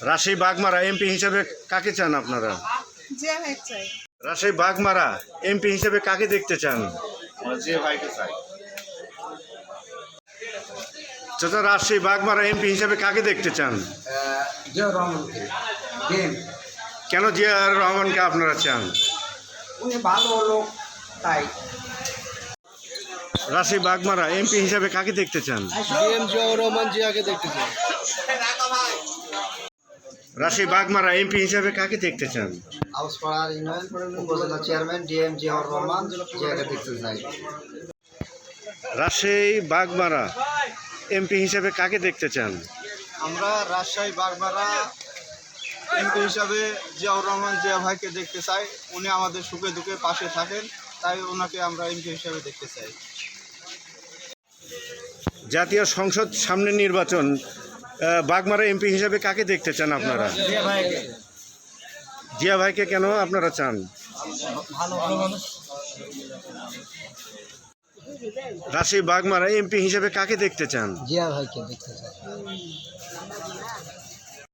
Rajshahi Bagmara MP হিসেবে কাকে চান আপনারা? জিয়া ভাই চাই। রাজশাহী বাগমারা এমপি হিসেবে কাকে দেখতে চান? জিয়া ভাইকে চাই। চাচা, রাজশাহী বাগমারা এমপি হিসেবে কাকে দেখতে চান? জিয়াউর রহমানকে। কেন জিয়া রহমানকে আপনারা চান? উনি ভালো লোক তাই। রাজশাহী বাগমারা এমপি হিসেবে কাকে দেখতে চান? জিয়াউর রহমান জিয়াকে দেখতে চাই। রাজশাহী বাগমারা এমপি হিসেবে কাকে দেখতে চান? আউসপাড়ার ইউনিয়ন উপজেলা চেয়ারম্যান জিয়াউর রহমান জিয়াকে দেখতে চাই। রাজশাহী বাগমারা এমপি হিসেবে কাকে দেখতে চান? আমরা রাজশাহী বাগমারা এমপি হিসাবে জিয়াউর রহমান জিয়া ভাইকে দেখতে চাই। উনি আমাদের সুখে দুঃখে পাশে থাকেন, তাই ওনাকে আমরা এমপি হিসাবে দেখতে চাই। জাতীয় সংসদ সামনে নির্বাচন, বাগমারা এমপি হিসেবে কাকে দেখতে চান আপনারা? জিয়া ভাইকে কেন আপনারা চান? রাজশাহী বাগমারা এমপি হিসেবে কাকে দেখতে চান? জিয়া ভাইকে দেখতে চাই।